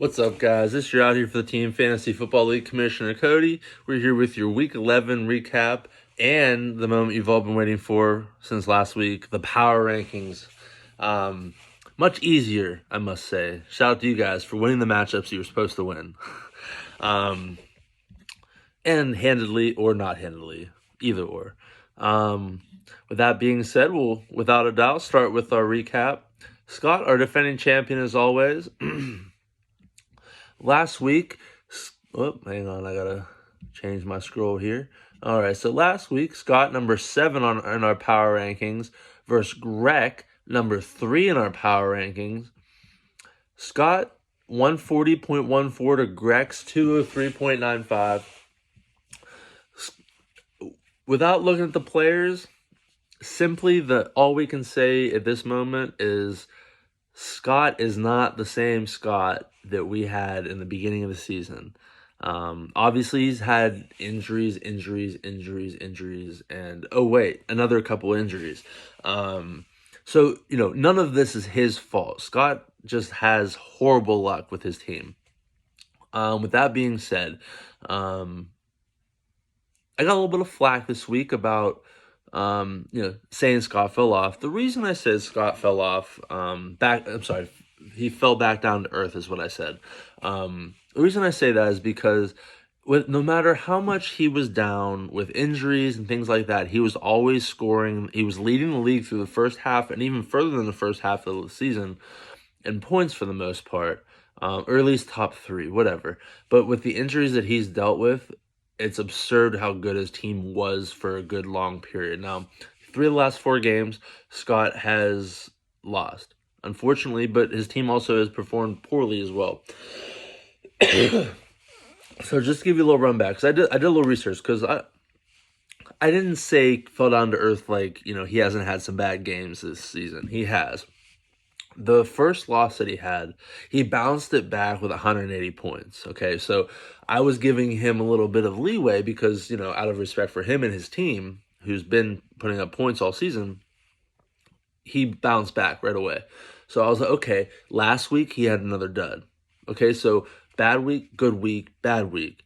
What's up, guys? This year out here for the Team Fantasy Football League Commissioner Cody. We're here with your Week 11 recap and the moment you've all been waiting for since last week, the power rankings. Much easier, I must say. Shout out to you guys for winning the matchups you were supposed to win. And handedly or not handedly, either or. With that being said, we'll, without a doubt, start with our recap. Scott, our defending champion as always. Last week, hang on, I gotta change my scroll here. All right, so last week, Scott, number 7 in our power rankings, versus Greg, number 3 in our power rankings. Scott, 140.14 to Greg's 203.95. Without looking at the players, simply all we can say at this moment is Scott is not the same Scott that we had in the beginning of the season. Obviously, he's had injuries, and another couple injuries. So, none of this is his fault. Scott just has horrible luck with his team. With that being said, I got a little bit of flack this week about saying Scott fell off. The reason I said Scott fell off, he fell back down to earth is what I said. The reason I say that is because no matter how much he was down with injuries and things like that, he was always scoring. He was leading the league through the first half and even further than the first half of the season in points for the most part, or at least top 3, whatever. But with the injuries that he's dealt with, it's absurd how good his team was for a good long period. Now, 3 of the last 4 games, Scott has lost, unfortunately, but his team also has performed poorly as well. So just to give you a little run back, because I did a little research, because I didn't say fell down to earth like, he hasn't had some bad games this season. He has. The first loss that he had, he bounced it back with 180 points, okay? So I was giving him a little bit of leeway because, out of respect for him and his team, who's been putting up points all season, he bounced back right away. So I was like, okay, last week he had another dud. Okay, so bad week, good week, bad week.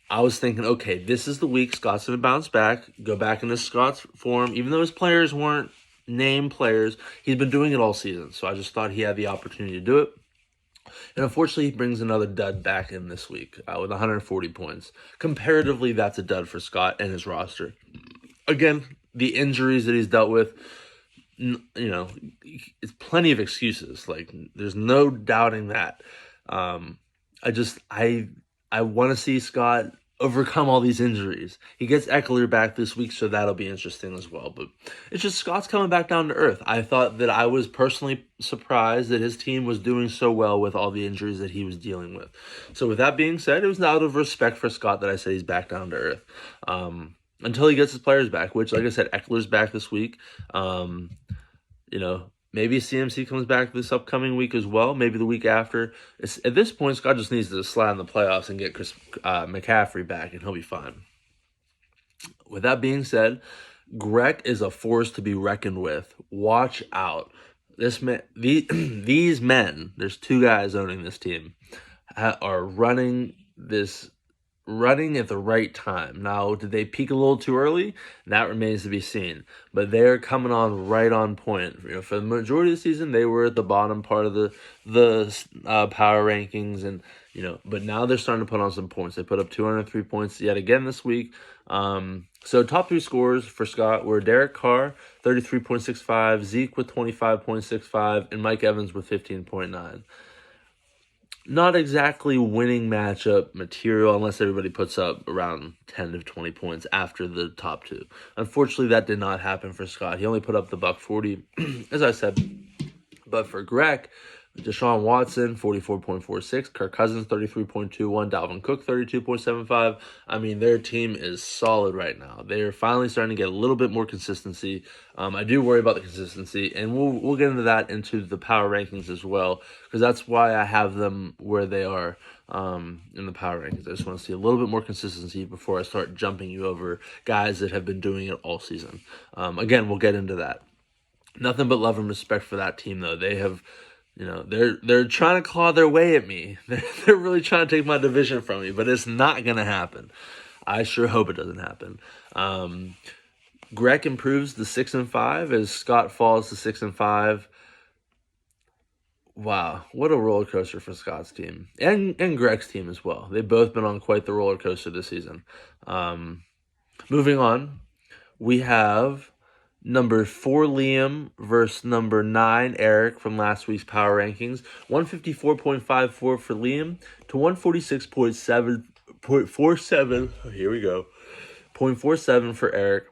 I was thinking, okay, this is the week Scott's going to bounce back, go back into Scott's form, even though his players weren't name players. He's been doing it all season, so I just thought he had the opportunity to do it. And unfortunately, he brings another dud back in this week with 140 points. Comparatively, that's a dud for Scott and his roster. Again, the injuries that he's dealt with, it's plenty of excuses. Like, there's no doubting that. I want to see Scott overcome all these injuries. He gets Eckler back this week, so that'll be interesting as well. But it's just Scott's coming back down to earth. I thought that I was personally surprised that his team was doing so well with all the injuries that he was dealing with. So with that being said, it was out of respect for Scott that I said he's back down to earth. Until he gets his players back, which, like I said, Eckler's back this week. Maybe CMC comes back this upcoming week as well. Maybe the week after. At this point, Scott just needs to slide in the playoffs and get Chris McCaffrey back, and he'll be fine. With that being said, Greg is a force to be reckoned with. Watch out. These men, there's 2 guys owning this team, are running at the right time. Now, did they peak a little too early? That remains to be seen. But they're coming on right on point. For the majority of the season, they were at the bottom part of the power rankings, and but now they're starting to put on some points. They put up 203 points yet again this week. So top 3 scores for Scott were Derek Carr, 33.65, Zeke with 25.65, and Mike Evans with 15.9. Not exactly winning matchup material unless everybody puts up around 10 to 20 points after the top 2. Unfortunately, that did not happen for Scott. He only put up the $140, as I said. But for Greg, Deshaun Watson, 44.46, Kirk Cousins, 33.21, Dalvin Cook, 32.75. I mean, their team is solid right now. They're finally starting to get a little bit more consistency. I do worry about the consistency, and we'll get into that into the power rankings as well, because that's why I have them where they are in the power rankings. I just want to see a little bit more consistency before I start jumping you over guys that have been doing it all season. Again, we'll get into that. Nothing but love and respect for that team, though. They have they're trying to claw their way at me. They're really trying to take my division from me, but it's not gonna happen. I sure hope it doesn't happen. Greg improves to 6-5 as Scott falls to 6-5. Wow, what a roller coaster for Scott's team and Greg's team as well. They've both been on quite the roller coaster this season. Moving on, we have number 4 Liam versus number 9 Eric from last week's power rankings. 154.54 for Liam to 146.47. Here we go. 0.47 for Eric.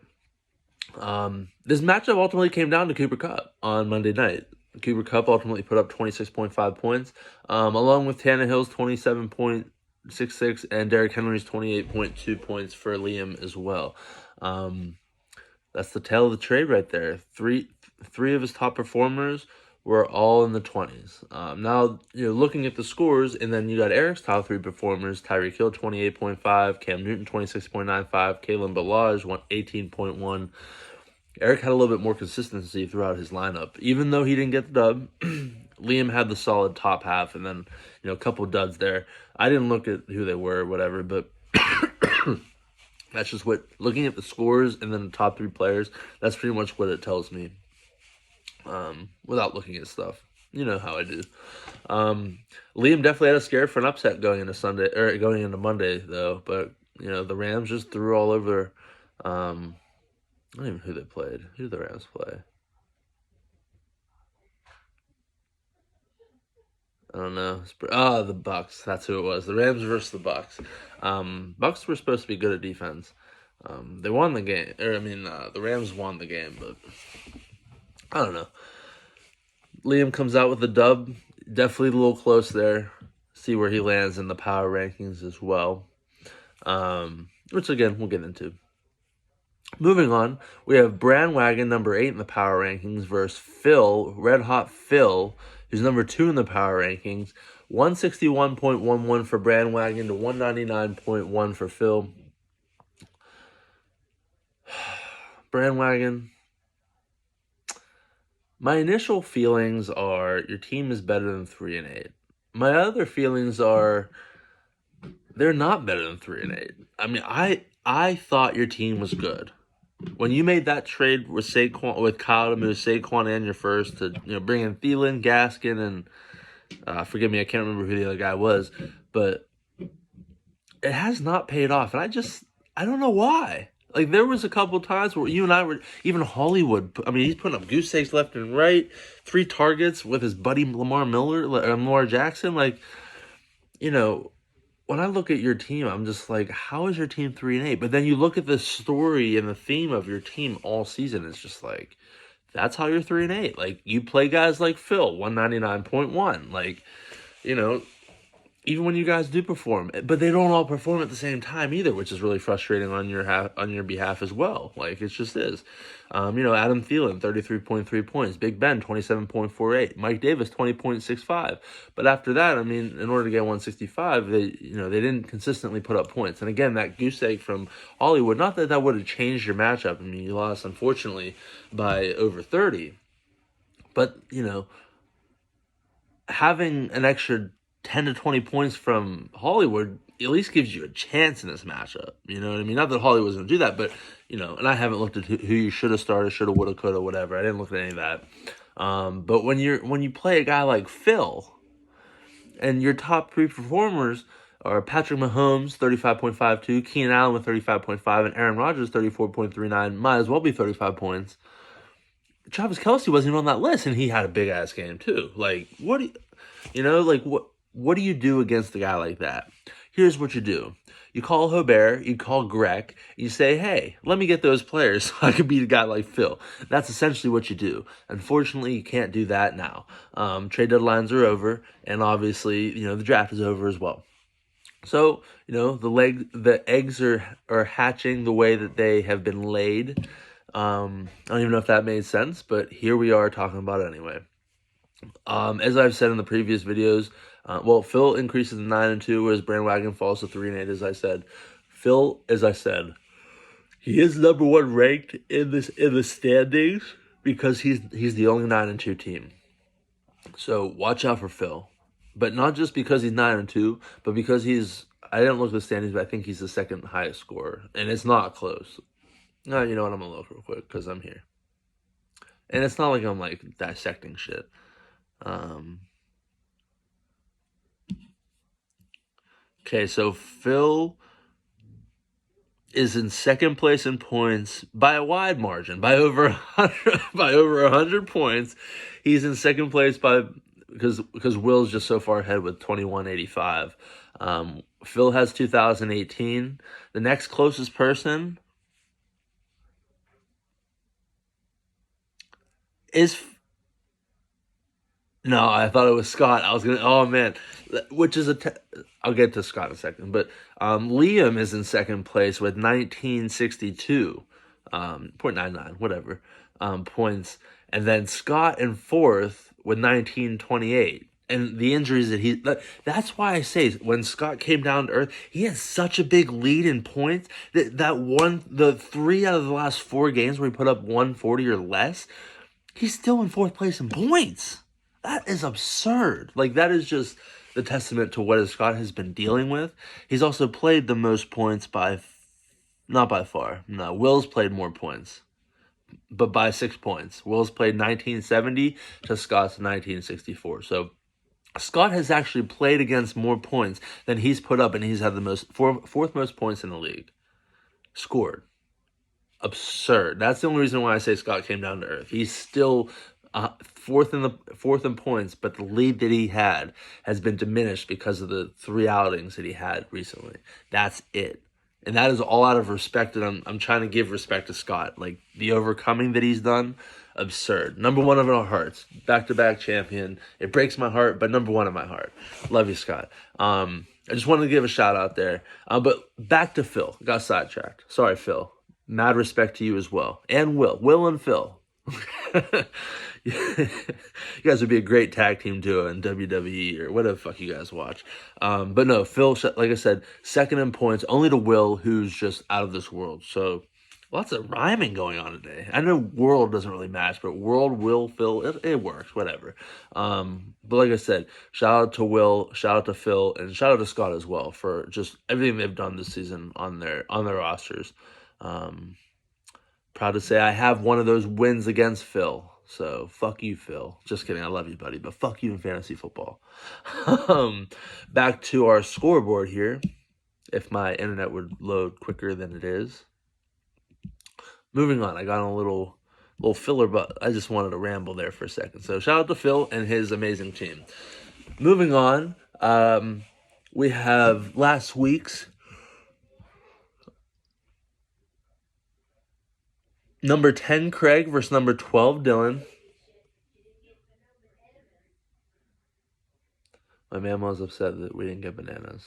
This matchup ultimately came down to Cooper Kupp on Monday night. Cooper Kupp ultimately put up 26.5 points, along with Tannehill's 27.66 and Derrick Henry's 28.2 points for Liam as well. That's the tail of the trade right there. Three of his top performers were all in the 20s. Now, looking at the scores, and then you got Eric's top 3 performers: Tyreek Hill 28.5, Cam Newton 26.95, Kalen Ballage 18.1. Eric had a little bit more consistency throughout his lineup. Even though he didn't get the dub, Liam had the solid top half, and then a couple duds there. I didn't look at who they were or whatever, but that's just what, looking at the scores and then the top 3 players, that's pretty much what it tells me. Without looking at stuff. You know how I do. Liam definitely had a scare for an upset going into Monday though, but the Rams just threw all over. I don't even know who they played. Who did the Rams play? I don't know. The Bucks. That's who it was. The Rams versus the Bucks. Bucks were supposed to be good at defense. They won the game. The Rams won the game, but I don't know. Liam comes out with the dub. Definitely a little close there. See where he lands in the power rankings as well. Which, again, we'll get into. Moving on, we have Brandwagon, number 8 in the power rankings, versus Phil, Red Hot Phil, who's number 2 in the power rankings. 161.11 for Brandwagon to 199.1 for Phil. Brandwagon. My initial feelings are your team is better than 3-8. My other feelings are they're not better than 3-8. I thought your team was good. When you made that trade with Kyle to move Saquon and your first to bring in Thielen, Gaskin, and forgive me, I can't remember who the other guy was, but it has not paid off, and I don't know why. Like, there was a couple times where you and I were, even Hollywood, he's putting up goose eggs left and right, 3 targets with his buddy Lamar Jackson. When I look at your team, I'm just like, how is your team 3-8? But then you look at the story and the theme of your team all season, it's just like, that's how you're 3-8. Like, you play guys like Phil, 199.1. Like, even when you guys do perform, but they don't all perform at the same time either, which is really frustrating on your behalf as well. Like, it just is. Adam Thielen, 33.3 points. Big Ben, 27.48. Mike Davis, 20.65. But after that, in order to get 165, they didn't consistently put up points. And again, that goose egg from Hollywood, not that would have changed your matchup. You lost, unfortunately, by over 30. But, having an extra 10 to 20 points from Hollywood at least gives you a chance in this matchup. You know what I mean? Not that Hollywood's going to do that, but, and I haven't looked at who you should have started, should have, would have, could have, whatever. I didn't look at any of that. But when you play a guy like Phil, and your top 3 performers are Patrick Mahomes, 35.52, Keenan Allen with 35.5, and Aaron Rodgers, 34.39, might as well be 35 points. Travis Kelce wasn't even on that list, and he had a big-ass game, too. Like, what do you do against a guy like that? Here's what you do. You call Hobert, you call Greg, you say, hey, let me get those players so I can beat a guy like Phil. That's essentially what you do. Unfortunately, you can't do that now. Trade deadlines are over, and obviously, the draft is over as well. So, the eggs are hatching the way that they have been laid. I don't even know if that made sense, but here we are talking about it anyway. As I've said in the previous videos, Phil increases to 9-2, whereas Brandwagon falls to 3-8. As I said, Phil, he is number 1 ranked in the standings because he's the only 9-2 team. So watch out for Phil, but not just because he's 9-2, but because he's. I didn't look at the standings, but I think he's the second highest scorer, and it's not close. No, you know what? I'm gonna look real quick because I'm here, and it's not like I'm like dissecting shit. Okay, so Phil is in second place in points by a wide margin, by over 100, by over 100 points. He's in second place by because Will's just so far ahead with 2185. Phil has 2018. The next closest person is no, I thought it was Scott. I was gonna. Oh man, which is I'll get to Scott in a second, but Liam is in second place with 1962, 0.99, whatever, points, and then Scott in fourth with 1928. And the injuries that's why I say when Scott came down to earth, he had such a big lead in points the 3 out of the last 4 games where he put up 140 or less, he's still in fourth place in points. That is absurd. Like, that is just the testament to what Scott has been dealing with. He's also played the most points not by far. No, Will's played more points, but by 6 points. Will's played 1970 to Scott's 1964. So Scott has actually played against more points than he's put up, and he's had the fourth most points in the league scored. Absurd. That's the only reason why I say Scott came down to earth. He's still fourth in points, but the lead that he had has been diminished because of the 3 outings that he had recently. That's it. And that is all out of respect, and I'm trying to give respect to Scott. Like, the overcoming that he's done, absurd. Number 1 of our hearts. Back-to-back champion. It breaks my heart, but number 1 in my heart. Love you, Scott. I just wanted to give a shout out there. But back to Phil. Got sidetracked. Sorry, Phil. Mad respect to you as well. And Will. Will and Phil. You guys would be a great tag team duo in WWE or whatever the fuck you guys watch. But no, Phil, like I said, second in points, only to Will, who's just out of this world. So lots of rhyming going on today. I know world doesn't really match, but world, Will, Phil, it works, whatever. But like I said, shout out to Will, shout out to Phil, and shout out to Scott as well for just everything they've done this season on their rosters. Proud to say I have one of those wins against Phil. So, fuck you, Phil. Just kidding. I love you, buddy. But fuck you in fantasy football. Back to our scoreboard here. If my internet would load quicker than it is. Moving on. I got a little filler, but I just wanted to ramble there for a second. So, shout out to Phil and his amazing team. Moving on. We have last week's number 10, Craig, versus number 12, Dylan. My man was upset that we didn't get bananas.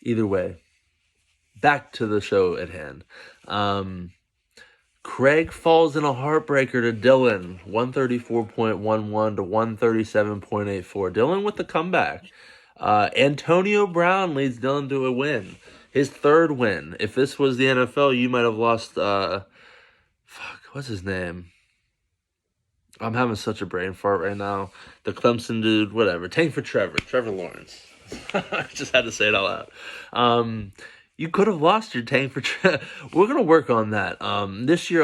Either way, back to the show at hand. Craig falls in a heartbreaker to Dylan, 134.11 to 137.84. Dylan with the comeback. Antonio Brown leads Dylan to a win. His 3rd win. If this was the NFL, you might have lost, what's his name? I'm having such a brain fart right now. The Clemson dude, whatever. Tank for Trevor Lawrence. I just had to say it out loud. You could have lost your tank for We're going to work on that. This year,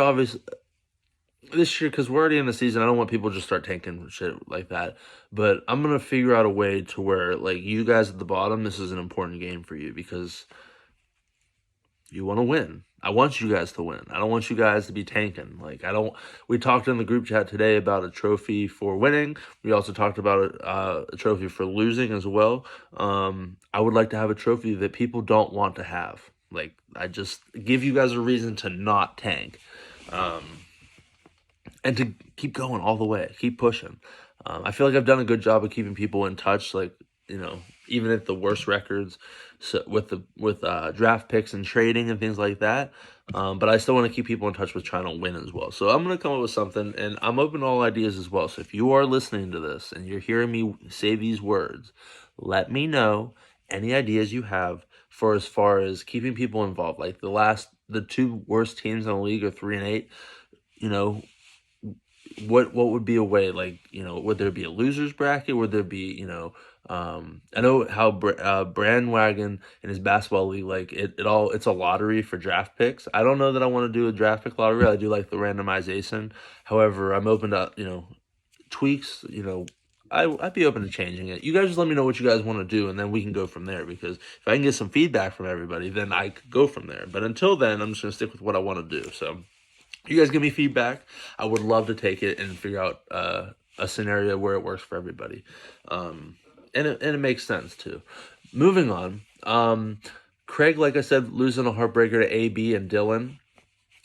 because we're already in the season, I don't want people to just start tanking shit like that. But I'm going to figure out a way to where, like, you guys at the bottom, this is an important game for you because you want to win. I want you guys to win. I don't want you guys to be tanking. Like, we talked in the group chat today about a trophy for winning. We also talked about a trophy for losing as well. I would like to have a trophy that people don't want to have. Like, I just give you guys a reason to not tank. And to keep going all the way, keep pushing. I feel like I've done a good job of keeping people in touch, like, even at the worst records, so with draft picks and trading and things like that. But I still want to keep people in touch with trying to win as well. So I'm going to come up with something, and I'm open to all ideas as well. So if you are listening to this and you're hearing me say these words, let me know any ideas you have for as far as keeping people involved. Like the 2 worst teams in the league are 3-8. you know, what would be a way, like, would there be a losers bracket? Would there be, I know how Brandwagon in his basketball league, like it's a lottery for draft picks. I don't know that I want to do a draft pick lottery. I do like the randomization. However, I'm open to, tweaks, I'd be open to changing it. You guys just let me know what you guys want to do, and then we can go from there. Because if I can get some feedback from everybody, then I could go from there. But until then, I'm just gonna stick with what I want to do. So you guys give me feedback. I would love to take it and figure out a scenario where it works for everybody, and it makes sense too. Moving on, Craig, like I said, losing a heartbreaker to AB and Dylan.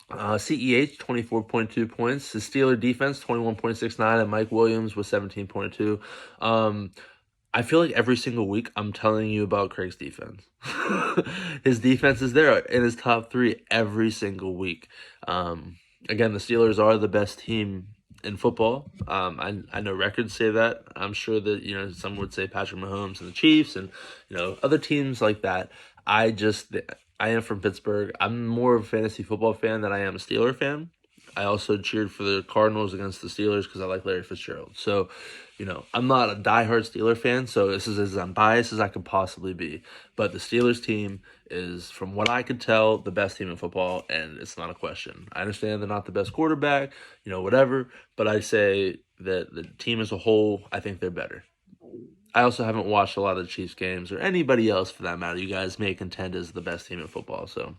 CEH 24.2 points. The Steeler defense 21.69, and Mike Williams was 17.2. I feel like every single week I'm telling you about Craig's defense. His defense is there in his top 3 every single week. Again, the Steelers are the best team in football. I know records say that. I'm sure that some would say Patrick Mahomes and the Chiefs and other teams like that. I am from Pittsburgh. I'm more of a fantasy football fan than I am a Steeler fan. I also cheered for the Cardinals against the Steelers because I like Larry Fitzgerald. So, I'm not a diehard Steeler fan, so this is as unbiased as I could possibly be. But the Steelers team is, from what I could tell, the best team in football, and it's not a question. I understand they're not the best quarterback, whatever, but I say that the team as a whole, I think they're better. I also haven't watched a lot of the Chiefs games, or anybody else for that matter. You guys may contend as the best team in football. So,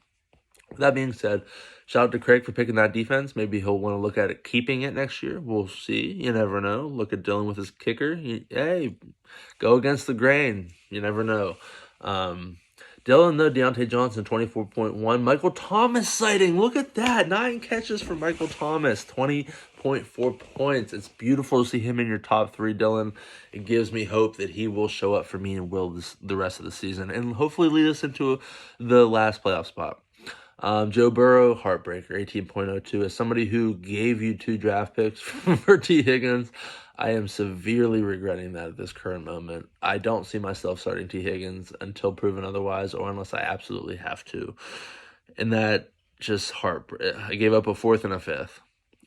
with that being said, shout out to Craig for picking that defense. Maybe he'll want to look at it, keeping it next year. We'll see. You never know. Look at Dylan with his kicker. Hey, go against the grain. You never know. Dylan, though, Deontay Johnson, 24.1. Michael Thomas sighting. Look at that. 9 catches for Michael Thomas. 20.4 points. It's beautiful to see him in your top 3, Dylan. It gives me hope that he will show up for me and Will the rest of the season and hopefully lead us into the last playoff spot. Joe Burrow, heartbreaker, 18.02. As somebody who gave you 2 draft picks for T. Higgins, I am severely regretting that at this current moment. I don't see myself starting T. Higgins until proven otherwise, or unless I absolutely have to. And that just heartbreak. I gave up a 4th and a 5th.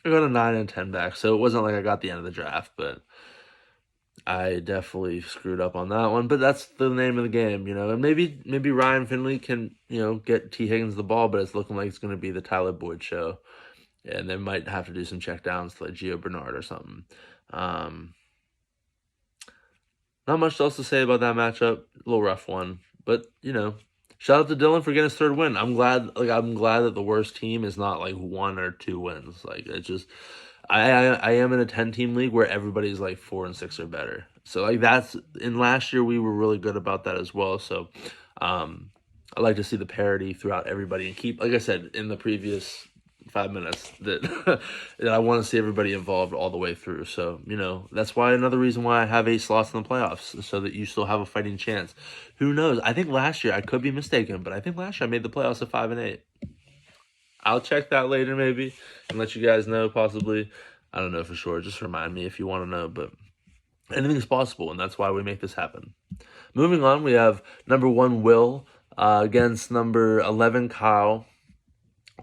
I got a 9 and 10 back, so it wasn't like I got the end of the draft, but I definitely screwed up on that one. But that's the name of the game, And maybe Ryan Finley can, get T. Higgins the ball, but it's looking like it's going to be the Tyler Boyd show. And they might have to do some check downs to like Gio Bernard or something. Not much else to say about that matchup. A little rough one, but shout out to Dylan for getting his 3rd win. I'm glad that the worst team is not like 1 or 2 wins. Like it's just, I am in a 10-team league where everybody's like 4 and 6 or better. So like that's, in last year we were really good about that as well. So, I like to see the parity throughout everybody and keep, like I said in the previous 5 minutes, that that I want to see everybody involved all the way through. So, that's why another reason why I have 8 slots in the playoffs, so that you still have a fighting chance. Who knows? I think last year, I could be mistaken, but I think last year I made the playoffs at 5 and 8. I'll check that later maybe and let you guys know possibly. I don't know for sure. Just remind me if you want to know, but anything's possible, and that's why we make this happen. Moving on, we have number 1, Will, against number 11, Kyle.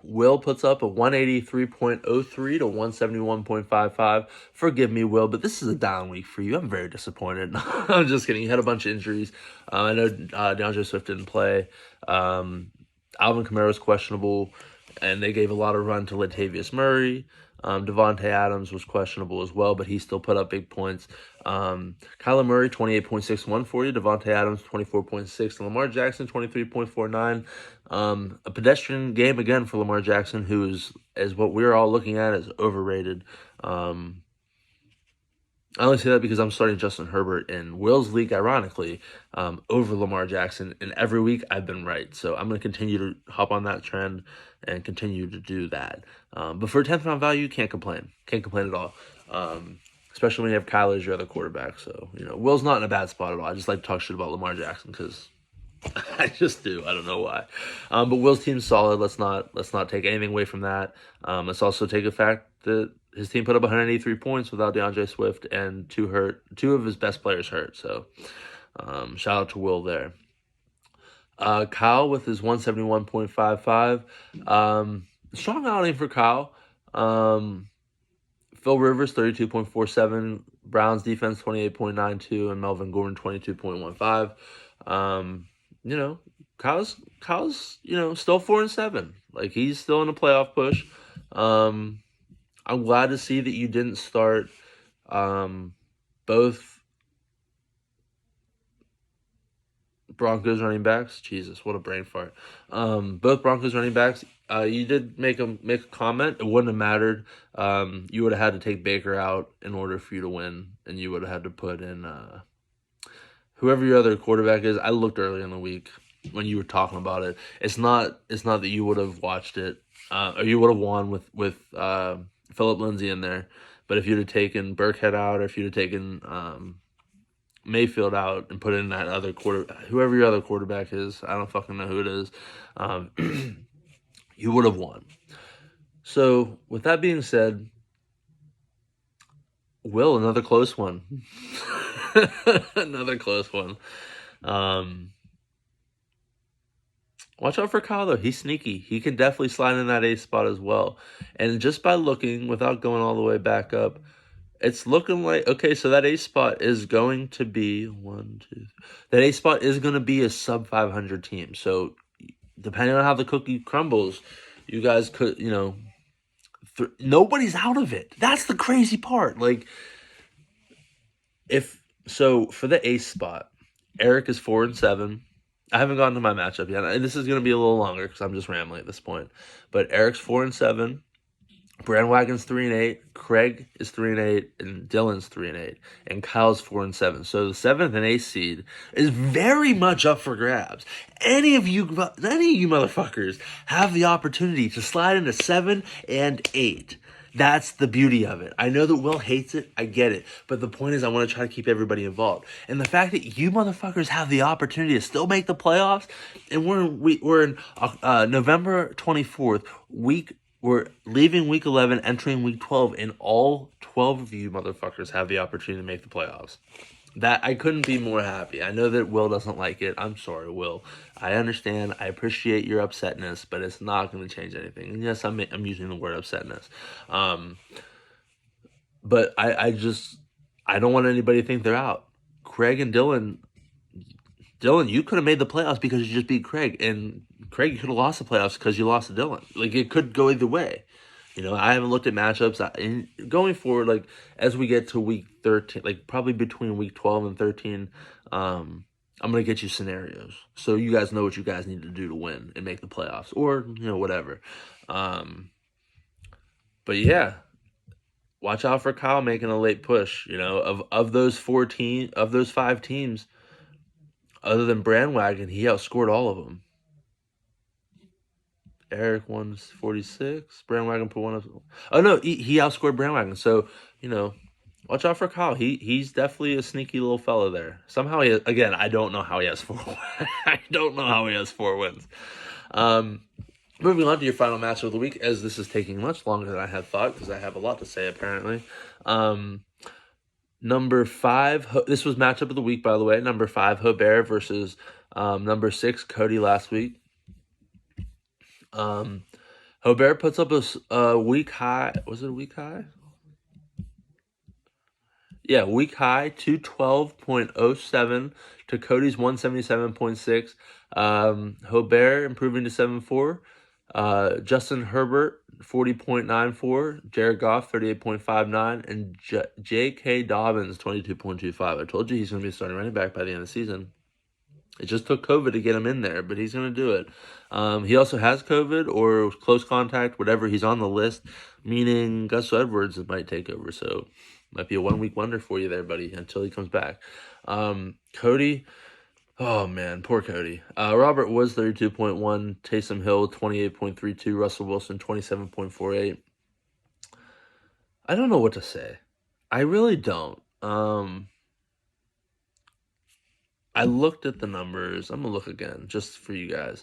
Will puts up a 183.03 to 171.55. Forgive me, Will, but this is a down week for you. I'm very disappointed. I'm just kidding. You had a bunch of injuries. I know DeAndre Swift didn't play. Alvin Kamara was questionable, and they gave a lot of run to Latavius Murray. Devontae Adams was questionable as well, but he still put up big points. Kyler Murray, 28.61 for you. Devontae Adams, 24.6. And Lamar Jackson, 23.49. A pedestrian game again for Lamar Jackson, who is what we're all looking at as overrated. I only say that because I'm starting Justin Herbert in Will's league, ironically, over Lamar Jackson. And every week I've been right. So I'm going to continue to hop on that trend and continue to do that. But for a 10th round value, can't complain. Can't complain at all. Especially when you have Kyler as your other quarterback. So, Will's not in a bad spot at all. I just like to talk shit about Lamar Jackson because I just do. I don't know why. But Will's team's solid. Let's not take anything away from that. Let's also take the fact that his team put up 183 points without DeAndre Swift and two of his best players hurt. So shout out to Will there. Kyle with his 171.55. Strong outing for Kyle. Phil Rivers, 32.47. Browns defense, 28.92. And Melvin Gordon, 22.15. You know, Kyle's, still 4-7. Like, he's still in a playoff push. I'm glad to see that you didn't start both Broncos running backs. Jesus, what a brain fart. Both Broncos running backs. You did make a comment. It wouldn't have mattered. You would have had to take Baker out in order for you to win, and you would have had to put in whoever your other quarterback is. I looked early in the week when you were talking about it. It's not that you would have watched it or you would have won with Philip Lindsay in there. But if you'd have taken Burkhead out, or if you'd have taken Mayfield out and put in that other whoever your other quarterback is, I don't fucking know who it is, you would have won. So with that being said, Will, another close one. Another close one. Watch out for Kyle, though. He's sneaky. He can definitely slide in that 8th spot as well. And just by looking, without going all the way back up, it's looking like, okay, so that 8th spot is going to be that 8th spot is going to be a sub 500 team. So depending on how the cookie crumbles, you guys could, nobody's out of it. That's the crazy part. Like, for the 8th spot, Eric is 4-7. I haven't gotten to my matchup yet. And this is going to be a little longer because I'm just rambling at this point. But Eric's 4-7. Brandwagon's 3-8. Craig is 3-8, and Dylan's 3-8, and Kyle's 4-7. So the 7th and 8th seed is very much up for grabs. Any of you motherfuckers have the opportunity to slide into 7 and 8. That's the beauty of it. I know that Will hates it. I get it. But the point is, I want to try to keep everybody involved. And the fact that you motherfuckers have the opportunity to still make the playoffs, and we're in November 24th, we're leaving week 11, entering week 12, and all 12 of you motherfuckers have the opportunity to make the playoffs. That I couldn't be more happy. I know that Will doesn't like it. I'm sorry, Will. I understand. I appreciate your upsetness, but it's not going to change anything. And yes, I'm using the word upsetness. But I don't want anybody to think they're out. Craig and Dylan, you could have made the playoffs because you just beat Craig, and Craig, you could have lost the playoffs because you lost to Dylan. Like, it could go either way. I haven't looked at matchups. And going forward, like, as we get to week 13, like, probably between week 12 and 13, I'm going to get you scenarios. So you guys know what you guys need to do to win and make the playoffs, or, whatever. But yeah, watch out for Kyle making a late push. Of those 5 teams, other than Brandwagon, he outscored all of them. Eric won 46. Brandwagon put one up. Oh no, he outscored Brandwagon. So watch out for Kyle. He's definitely a sneaky little fella there. Somehow I don't know how he has 4. I don't know how he has 4 wins. Moving on to your final match of the week, as this is taking much longer than I had thought because I have a lot to say apparently. Number 5. This was matchup of the week, by the way. Number 5, Hobert versus number 6, Cody last week. Hobert puts up a week high. Was it a week high? Yeah, week high, 212.07 to Cody's 177.6. Hobert improving to 7.4. Justin Herbert, 40.94. Jared Goff, 38.59. And J.K. Dobbins, 22.25. I told you he's going to be starting running back by the end of the season. It just took COVID to get him in there, but he's going to do it. He also has COVID or close contact, whatever. He's on the list, meaning Gus Edwards might take over. So might be a 1-week wonder for you there, buddy, until he comes back. Cody, oh, man, poor Cody. Robert Woods, 32.1. Taysom Hill, 28.32. Russell Wilson, 27.48. I don't know what to say. I really don't. I looked at the numbers. I'm going to look again just for you guys.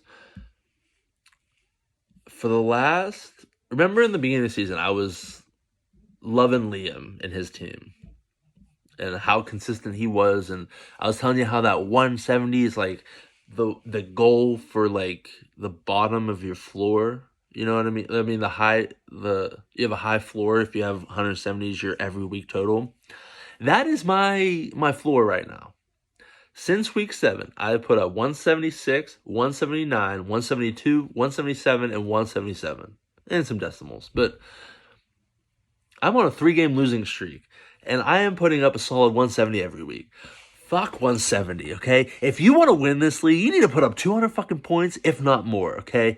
Remember in the beginning of the season, I was loving Liam and his team and how consistent he was. And I was telling you how that 170 is like the goal for like the bottom of your floor. You know what I mean? I mean you have a high floor if you have 170s your every week total. That is my floor right now. Since week 7, I put up 176, 179, 172, 177, and 177. And some decimals. But I'm on a 3-game losing streak, and I am putting up a solid 170 every week. Fuck 170, okay? If you want to win this league, you need to put up 200 fucking points, if not more, okay?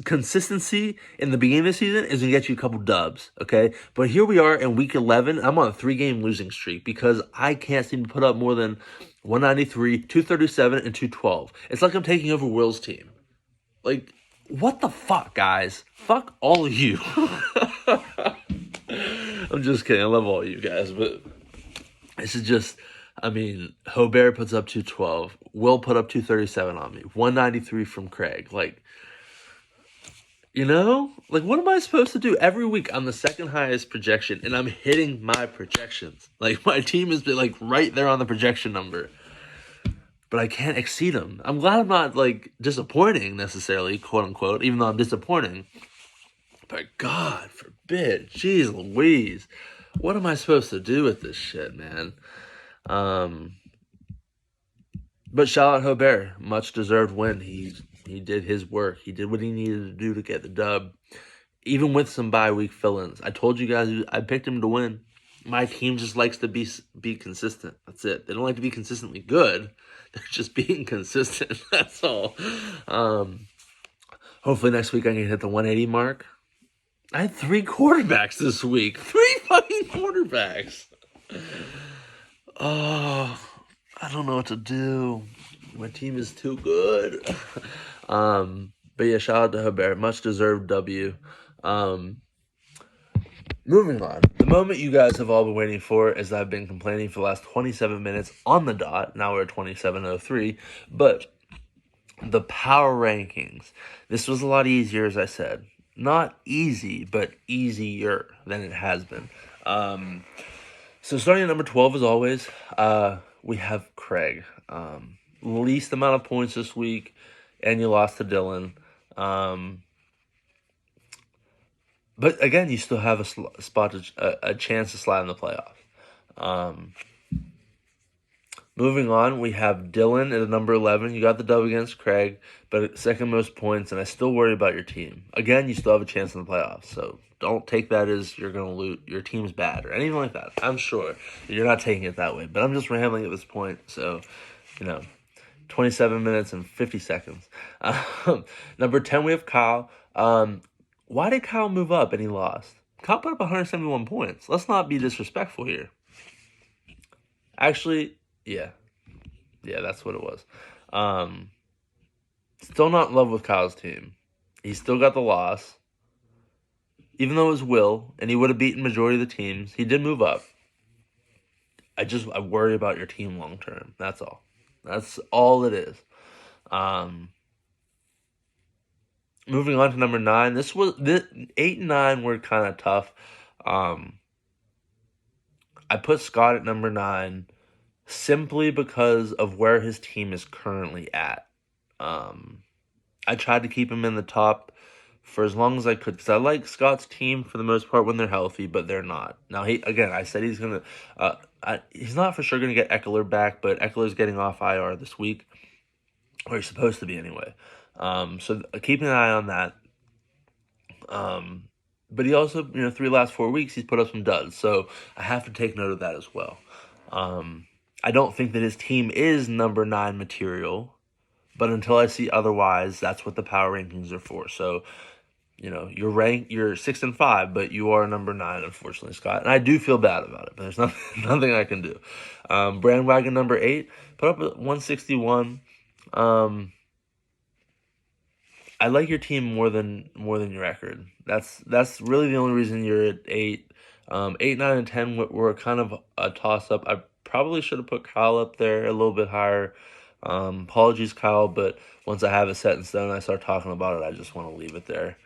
Consistency in the beginning of the season is going to get you a couple dubs, okay? But here we are in week 11. I'm on a 3-game losing streak because I can't seem to put up more than 193, 237, and 212. It's like I'm taking over Will's team. Like, what the fuck, guys? Fuck all of you. I'm just kidding. I love all you guys, but this is just, I mean, Hobert puts up 212. Will put up 237 on me. 193 from Craig. Like, you know? Like, what am I supposed to do? Every week, I'm the second highest projection, and I'm hitting my projections. Like, my team has been, like, right there on the projection number. But I can't exceed them. I'm glad I'm not, like, disappointing, necessarily, quote-unquote, even though I'm disappointing. But God forbid, jeez Louise, what am I supposed to do with this shit, man? But shout out Hobert, much deserved win. He did his work. He did what he needed to do to get the dub, even with some bye week fill-ins. I told you guys I picked him to win. My team just likes to be consistent. That's it. They don't like to be consistently good. They're just being consistent. That's all. Hopefully next week I can hit the 180 mark. I had 3 quarterbacks this week. 3 fucking quarterbacks. Oh, I don't know what to do. My team is too good. But yeah, shout out to Hobert. Much deserved W. Moving on. The moment you guys have all been waiting for is I've been complaining for the last 27 minutes on the dot. Now we're at 27:03. But the power rankings. This was a lot easier, as I said. Not easy, but easier than it has been. So starting at number 12, as always, we have Craig. Least amount of points this week, and you lost to Dylan. But again, you still have a chance to slide in the playoff. Moving on, we have Dylan at number 11. You got the dub against Craig, but second most points, and I still worry about your team. Again, you still have a chance in the playoffs, so don't take that as you're going to lose, your team's bad, or anything like that. I'm sure you're not taking it that way, but I'm just rambling at this point, so, 27 minutes and 50 seconds. Number 10, we have Kyle. Why did Kyle move up and he lost? Kyle put up 171 points. Let's not be disrespectful here. Actually, yeah, that's what it was. Still not in love with Kyle's team. He still got the loss. Even though it was Will, and he would have beaten majority of the teams, he did move up. I worry about your team long term. That's all. That's all it is. Moving on to number 9. This 8 and 9 were kind of tough. I put Scott at number 9 simply because of where his team is currently at. I tried to keep him in the top for as long as I could because I like Scott's team for the most part when they're healthy, but they're not. Now, I said he's going to... he's not for sure going to get Eckler back, but Eckler's getting off IR this week. Or he's supposed to be anyway. So keeping an eye on that. But he also, 3 last 4 weeks, he's put up some duds. So I have to take note of that as well. I don't think that his team is number 9 material. But until I see otherwise, that's what the power rankings are for. So, you're 6 and 5, but you are number 9, unfortunately, Scott. And I do feel bad about it, but there's nothing I can do. Brandwagon number 8, put up 161. I like your team more than your record. That's really the only reason you're at 8. 8, 9, and 10 were kind of a toss-up. I probably should have put Kyle up there a little bit higher. Apologies, Kyle, but once I have it set in stone and I start talking about it, I just want to leave it there.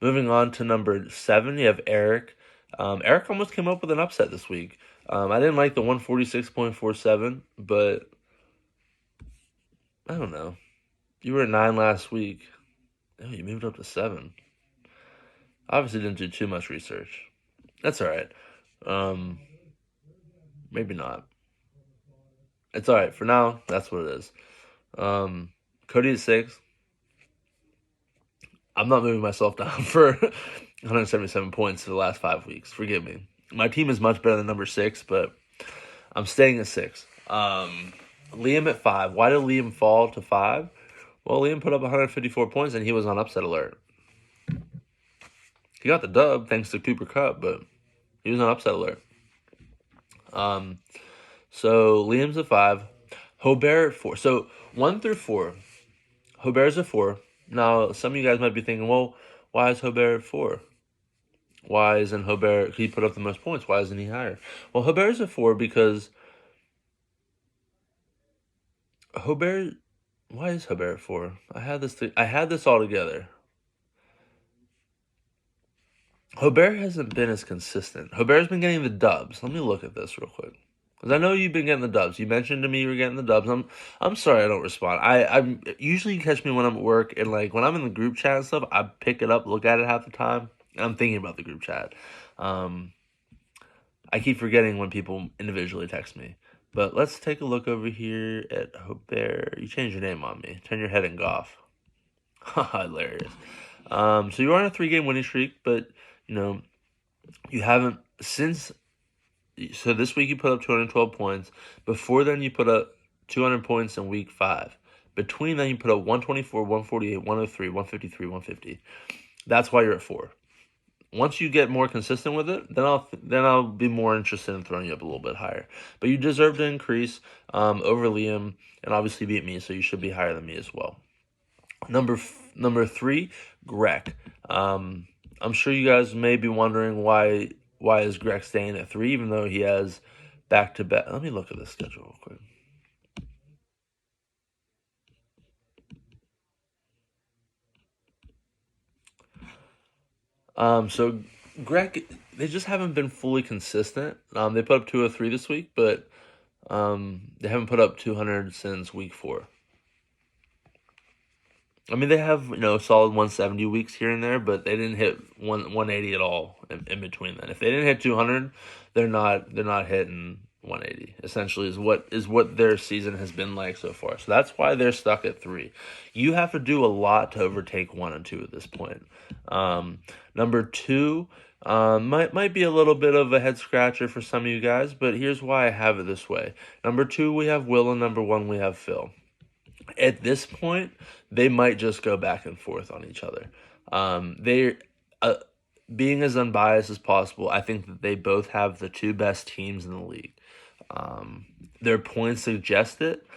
Moving on to number 7, you have Eric. Eric almost came up with an upset this week. I didn't like the 146.47, but I don't know. You were at 9 last week. Oh, you moved up to 7. Obviously didn't do too much research. That's all right. Um, maybe not. It's all right for now. That's what it is. Cody at 6. I'm not moving myself down for 177 points for the last 5 weeks. Forgive me. My team is much better than number 6, but I'm staying at 6. Liam at 5. Why did Liam fall to 5? Well, Liam put up 154 points and he was on upset alert. He got the dub thanks to Cooper Cup, but he was on upset alert. So Liam's at 5. Hobert at 4. So 1 through 4. Hobert's at 4. Now, some of you guys might be thinking, well, why is Hobert at 4? Why isn't Hobert, he put up the most points, why isn't he higher? Well, Hobert's at 4 because Hobert, why is Hobert at 4? I had this all together. Hobert hasn't been as consistent. Hobert's been getting the dubs. Let me look at this real quick. Because I know you've been getting the dubs. You mentioned to me you were getting the dubs. I'm sorry I don't respond. I'm usually you catch me when I'm at work and like when I'm in the group chat and stuff, I pick it up, look at it half the time, and I'm thinking about the group chat. I keep forgetting when people individually text me. But let's take a look over here at Hobert. You changed your name on me. Turn your head and golf. Hilarious. So you're on a 3-game winning streak, but you know, you haven't since. So this week you put up 212 points. Before then you put up 200 points in week 5. Between then you put up 124, 148, 103, 153, 150. That's why you're at 4. Once you get more consistent with it, then I'll be more interested in throwing you up a little bit higher. But you deserve to increase over Liam and obviously beat me, so you should be higher than me as well. Number 3, Greg. I'm sure you guys may be wondering why is Greg staying at 3 even though he has back-to-back. Let me look at this schedule real quick. So Greg, they just haven't been fully consistent. They put up 203 this week, but they haven't put up 200 since week 4. I mean, they have solid 170 weeks here and there, but they didn't hit 180 at all in between. Then, if they didn't hit 200, they're not hitting 180. Essentially, is what their season has been like so far. So that's why they're stuck at 3. You have to do a lot to overtake 1 and 2 at this point. Number 2 might be a little bit of a head scratcher for some of you guys, but here's why I have it this way. Number 2 we have Will, and number 1 we have Phil. At this point, they might just go back and forth on each other. They, being as unbiased as possible, I think that they both have the 2 best teams in the league. Their points suggest it,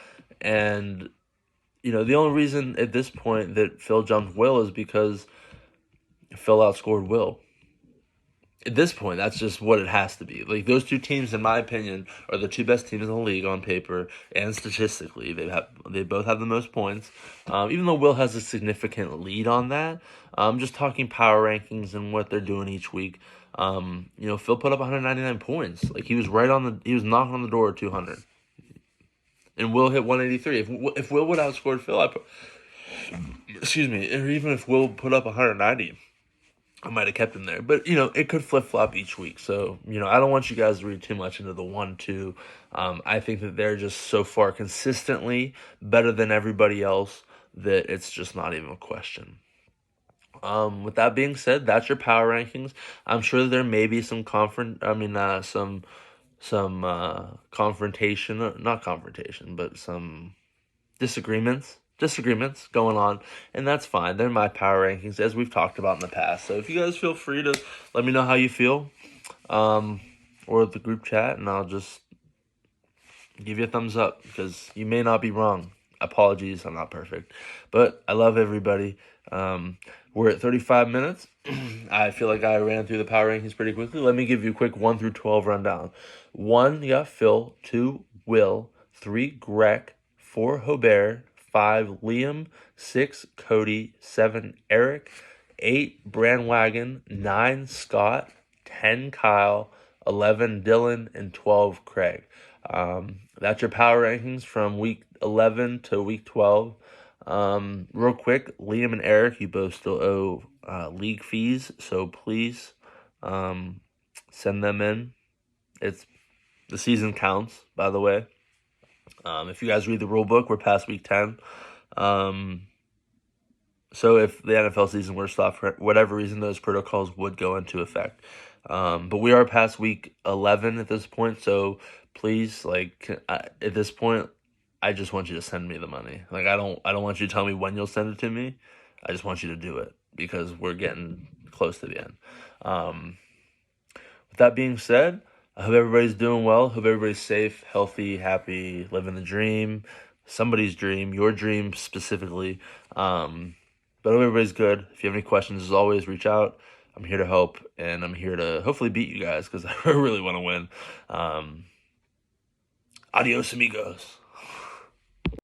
and the only reason at this point that Phil jumped Will is because Phil outscored Will. At this point, that's just what it has to be. Like, those 2 teams, in my opinion, are the 2 best teams in the league on paper and statistically. They both have the most points. Even though Will has a significant lead on that, just talking power rankings and what they're doing each week. Phil put up 199 points. Like, he was he was knocking on the door at 200. And Will hit 183. If Will would have outscored Phil, excuse me, or even if Will put up 190. I might have kept him there. But, it could flip-flop each week. So, I don't want you guys to read too much into the 1-2. I think that they're just so far consistently better than everybody else that it's just not even a question. With that being said, that's your power rankings. I'm sure there may be some confrontation, not confrontation, but some disagreements going on, and that's fine. They're my power rankings, as we've talked about in the past. So if you guys feel free to let me know how you feel, or the group chat, and I'll just give you a thumbs up, because you may not be wrong. Apologies, I'm not perfect, but I love everybody. We're at 35 minutes. I feel like I ran through the power rankings pretty quickly. Let me give you a quick 1 through 12 rundown. 1, you got Phil. 2, Will. 3, Greg. 4, Hobert. 5, Liam. 6, Cody. 7, Eric. 8, Brandwagon. 9, Scott. 10, Kyle. 11, Dylan. And 12, Craig. That's your power rankings from week 11 to week 12. Real quick, Liam and Eric, you both still owe league fees, so please send them in. It's the season counts, by the way. If you guys read the rule book, we're past week 10. So if the NFL season were to stop for whatever reason, those protocols would go into effect. But we are past week 11 at this point, so please, at this point, I just want you to send me the money. I don't want you to tell me when you'll send it to me. I just want you to do it because we're getting close to the end. With that being said, I hope everybody's doing well. Hope everybody's safe, healthy, happy, living the dream, somebody's dream, your dream specifically. But I hope everybody's good. If you have any questions, as always, reach out. I'm here to help, and I'm here to hopefully beat you guys because I really want to win. Adios, amigos.